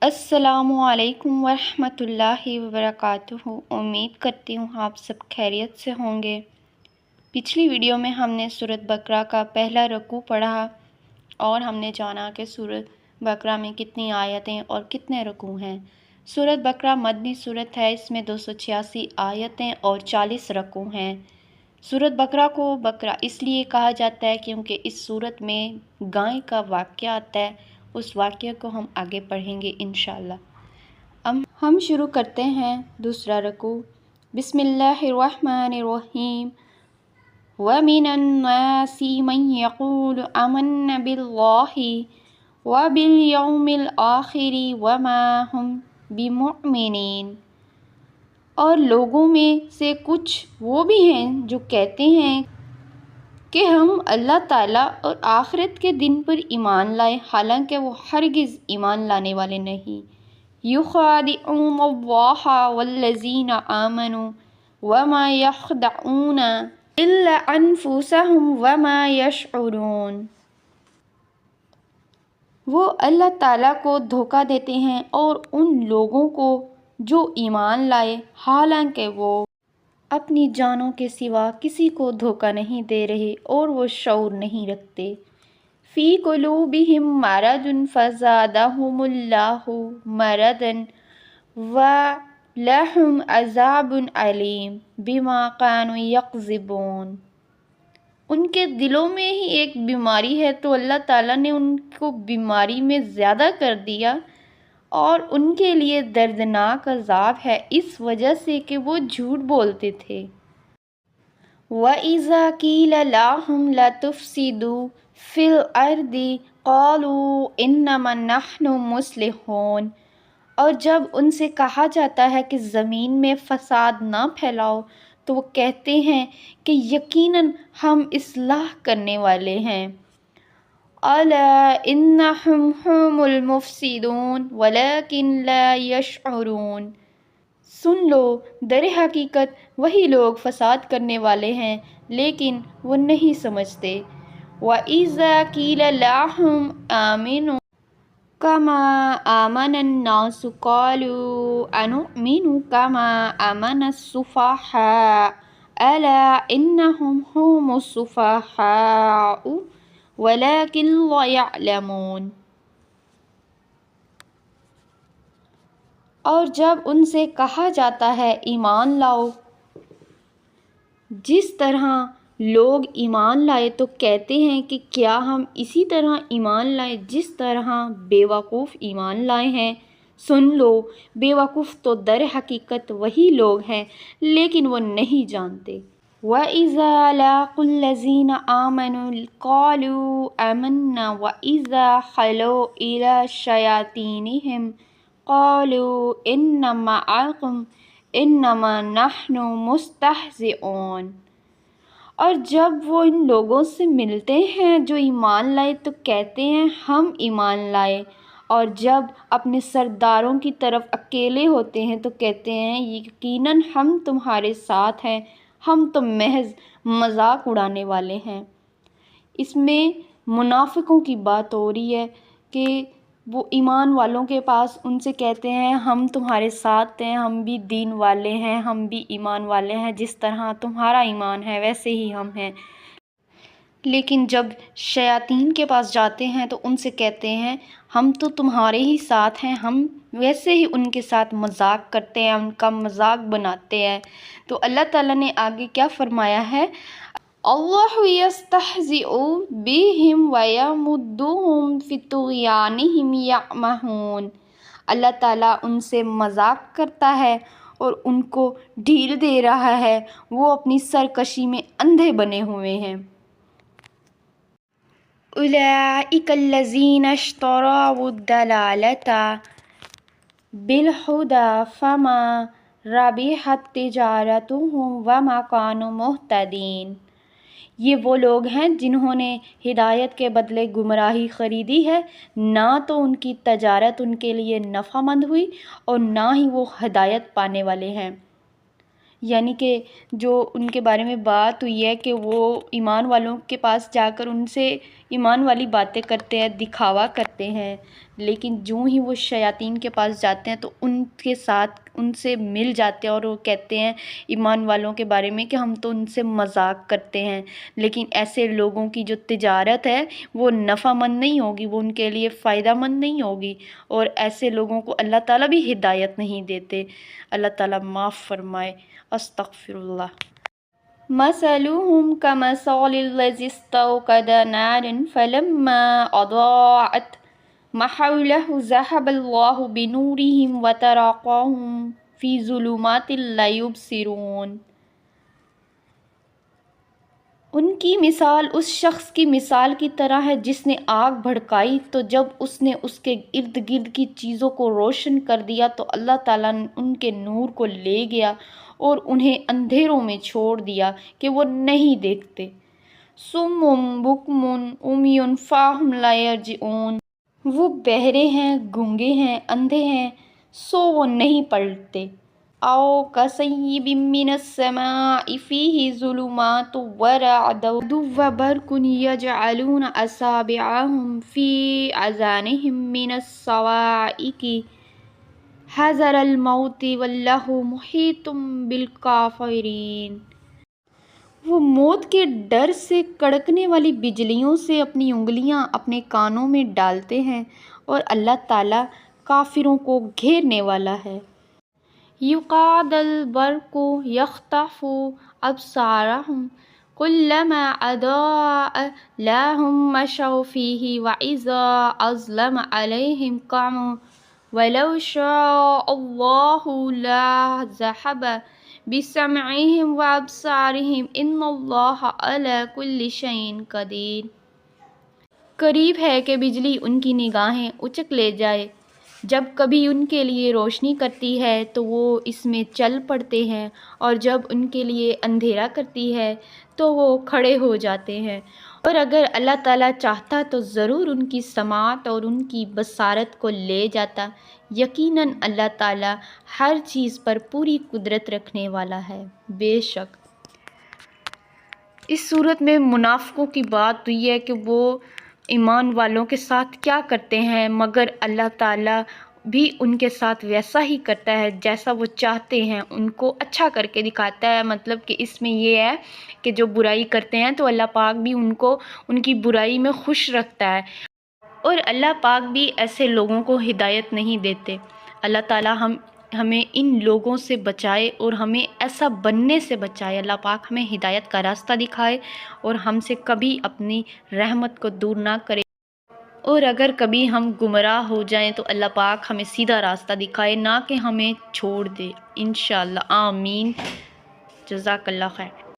السلام علیکم ورحمۃ اللہ وبرکاتہ۔ امید کرتی ہوں آپ سب خیریت سے ہوں گے۔ پچھلی ویڈیو میں ہم نے سورۃ بقرہ کا پہلا رکوع پڑھا اور ہم نے جانا کہ سورۃ بقرہ میں کتنی آیتیں اور کتنے رکوع ہیں۔ سورۃ بقرہ مدنی سورت ہے، اس میں 286 آیتیں اور 40 رکوع ہیں۔ سورۃ بقرہ کو بقرہ اس لیے کہا جاتا ہے کیونکہ اس سورت میں گائے کا واقعہ آتا ہے۔ اس واقعے کو ہم آگے پڑھیں گے انشاءاللہ۔ ہم شروع کرتے ہیں دوسرا رکوع۔ بسم اللہ الرحمن الرحیم۔ وَمِنَ النَّاسِ مَن يَقُولُ آمَنَّا بِاللَّهِ وَبِالْيَوْمِ الْآخِرِ وَمَا هُمْ بِمُؤْمِنِينَ۔ اور لوگوں میں سے کچھ وہ بھی ہیں جو کہتے ہیں کہ ہم اللہ تعالیٰ اور آخرت کے دن پر ایمان لائے، حالانکہ وہ ہرگز ایمان لانے والے نہیں۔ یخادعون اللہ والذین آمنوا وما یخدعون الا انفسهم وما یشعرون۔ وہ اللہ تعالیٰ کو دھوکہ دیتے ہیں اور ان لوگوں کو جو ایمان لائے، حالانکہ وہ اپنی جانوں کے سوا کسی کو دھوکہ نہیں دے رہے اور وہ شعور نہیں رکھتے۔ فی قلوبہم مرض فزادہم اللہ مرضا ولہم عذاب علیم بما کانوا یکذبون۔ ان کے دلوں میں ہی ایک بیماری ہے تو اللہ تعالیٰ نے ان کو بیماری میں زیادہ کر دیا اور ان کے لیے دردناک عذاب ہے اس وجہ سے کہ وہ جھوٹ بولتے تھے۔ وَإِذَا قِيلَ لَهُمْ لَا تُفْسِدُوا فِي الْأَرْضِ قَالُوا إِنَّمَا نَحْنُ مُصْلِحُونَ۔ اور جب ان سے کہا جاتا ہے کہ زمین میں فساد نہ پھیلاؤ تو وہ کہتے ہیں کہ یقیناً ہم اصلاح کرنے والے ہیں۔ أَلَا إِنَّهُمْ هُمُ الْمُفْسِدُونَ وَلَكِنْ لَا يَشْعُرُونَ۔ سن لو، در حقیقت وہی لوگ فساد کرنے والے ہیں لیکن وہ نہیں سمجھتے۔ وَإِذَا قِيلَ لَهُمْ آمِنُوا كَمَا آمَنَ النَّاسُ قَالُوا أَنُؤْمِنُ كَمَا آمَنَ السُّفَهَاءُ أَلَا إِنَّهُمْ هُمُ السُّفَهَاءُ وَلَكِنْ لَا يَعْلَمُونَ۔ اور جب ان سے کہا جاتا ہے ایمان لاؤ جس طرح لوگ ایمان لائے تو کہتے ہیں کہ کیا ہم اسی طرح ایمان لائیں جس طرح بے وقوف ایمان لائے ہیں۔ سن لو، بے وقوف تو در حقیقت وہی لوگ ہیں لیکن وہ نہیں جانتے۔ وَإِذَا لَقُوا الَّذِينَ آمَنُوا قَالُوا آمَنَّا وَإِذَا خَلَوْا إِلَىٰ شَيَاطِينِهِمْ قَالُوا إِنَّا مَعَكُمْ إِنَّمَا نَحْنُ مُسْتَہْزِئُونَ۔ اور جب وہ ان لوگوں سے ملتے ہیں جو ایمان لائے تو کہتے ہیں ہم ایمان لائے، اور جب اپنے سرداروں کی طرف اکیلے ہوتے ہیں تو کہتے ہیں یقیناً ہم تمہارے ساتھ ہیں، ہم تو محض مذاق اڑانے والے ہیں۔ اس میں منافقوں کی بات ہو رہی ہے کہ وہ ایمان والوں کے پاس ان سے کہتے ہیں ہم تمہارے ساتھ ہیں، ہم بھی دین والے ہیں، ہم بھی ایمان والے ہیں، جس طرح تمہارا ایمان ہے ویسے ہی ہم ہیں۔ لیکن جب شیاطین کے پاس جاتے ہیں تو ان سے کہتے ہیں ہم تو تمہارے ہی ساتھ ہیں، ہم ویسے ہی ان کے ساتھ مذاق کرتے ہیں، ان کا مذاق بناتے ہیں۔ تو اللہ تعالیٰ نے آگے کیا فرمایا ہے؟ اللہ یستہزئ بہم ویمدہم فی طغیانہم یعمہون۔ اللہ تعالیٰ ان سے مذاق کرتا ہے اور ان کو ڈھیل دے رہا ہے، وہ اپنی سرکشی میں اندھے بنے ہوئے ہیں۔ اولئک الذین اشتروا الضلالۃ بالہدی فما ربحت تجارتہم وما کانوا مہتدین۔ یہ وہ لوگ ہیں جنہوں نے ہدایت کے بدلے گمراہی خریدی ہے، نہ تو ان کی تجارت ان کے لیے نفع مند ہوئی اور نہ ہی وہ ہدایت پانے والے ہیں۔ یعنی کہ جو ان کے بارے میں بات ہوئی ہے کہ وہ ایمان والوں کے پاس جا کر ان سے ایمان والی باتیں کرتے ہیں، دکھاوا کرتے ہیں، لیکن جو ہی وہ شیاطین کے پاس جاتے ہیں تو ان کے ساتھ ان سے مل جاتے ہیں اور وہ کہتے ہیں ایمان والوں کے بارے میں کہ ہم تو ان سے مذاق کرتے ہیں۔ لیکن ایسے لوگوں کی جو تجارت ہے وہ نفع مند نہیں ہوگی، وہ ان کے لیے فائدہ مند نہیں ہوگی، اور ایسے لوگوں کو اللہ تعالیٰ بھی ہدایت نہیں دیتے۔ اللہ تعالیٰ معاف فرمائے۔ استغفر اللہ۔ مثلهم كمثل الذي استوقد نارا فلما أضاءت ما حوله ذهب الله بنورهم وتركهم في ظلمات لا يبصرون۔ ان کی مثال اس شخص کی مثال کی طرح ہے جس نے آگ بھڑکائی، تو جب اس نے اس کے ارد گرد کی چیزوں کو روشن کر دیا تو اللہ تعالیٰ ان کے نور کو لے گیا اور انہیں اندھیروں میں چھوڑ دیا کہ وہ نہیں دیکھتے۔ صم بکم عمی فاہم لا یرجعون۔ وہ بہرے ہیں، گونگے ہیں، اندھے ہیں، سو وہ نہیں پلٹتے۔ او کصیب من السماء فیہ ظلمات ورعد وبرق یجعلون اصابعهم فی اذانهم من الصواعق حذر الموت واللہ محیط بالکافرین۔ وہ موت کے ڈر سے کڑکنے والی بجلیوں سے اپنی انگلیاں اپنے کانوں میں ڈالتے ہیں، اور اللہ تعالیٰ کافروں کو گھیرنے والا ہے۔ یکاد البرق یخطف ابصارهم کلما اضاء لهم مشوا فیہ واذا اظلم علیہم قاموا ولو شاء اللہ لذہب بسمعہم وابصارہم ان اللہ علی کل شیء قدیر۔ قریب ہے کہ بجلی ان کی نگاہیں اچک لے جائے، جب کبھی ان کے لیے روشنی کرتی ہے تو وہ اس میں چل پڑتے ہیں، اور جب ان کے لیے اندھیرا کرتی ہے تو وہ کھڑے ہو جاتے ہیں۔ اور اگر اللہ تعالیٰ چاہتا تو ضرور ان کی سماعت اور ان کی بصارت کو لے جاتا۔ یقیناً اللہ تعالیٰ ہر چیز پر پوری قدرت رکھنے والا ہے۔ بے شک اس صورت میں منافقوں کی بات ہوئی ہے کہ وہ ایمان والوں کے ساتھ کیا کرتے ہیں، مگر اللہ تعالیٰ بھی ان کے ساتھ ویسا ہی کرتا ہے جیسا وہ چاہتے ہیں، ان کو اچھا کر کے دکھاتا ہے۔ مطلب کہ اس میں یہ ہے کہ جو برائی کرتے ہیں تو اللہ پاک بھی ان کو ان کی برائی میں خوش رکھتا ہے، اور اللہ پاک بھی ایسے لوگوں کو ہدایت نہیں دیتے۔ اللہ تعالیٰ ہمیں ان لوگوں سے بچائے اور ہمیں ایسا بننے سے بچائے۔ اللہ پاک ہمیں ہدایت کا راستہ دکھائے اور ہم سے کبھی اپنی رحمت کو دور نہ کرے، اور اگر کبھی ہم گمراہ ہو جائیں تو اللہ پاک ہمیں سیدھا راستہ دکھائے، نہ کہ ہمیں چھوڑ دے۔ انشاءاللہ آمین۔ جزاک اللہ خیر۔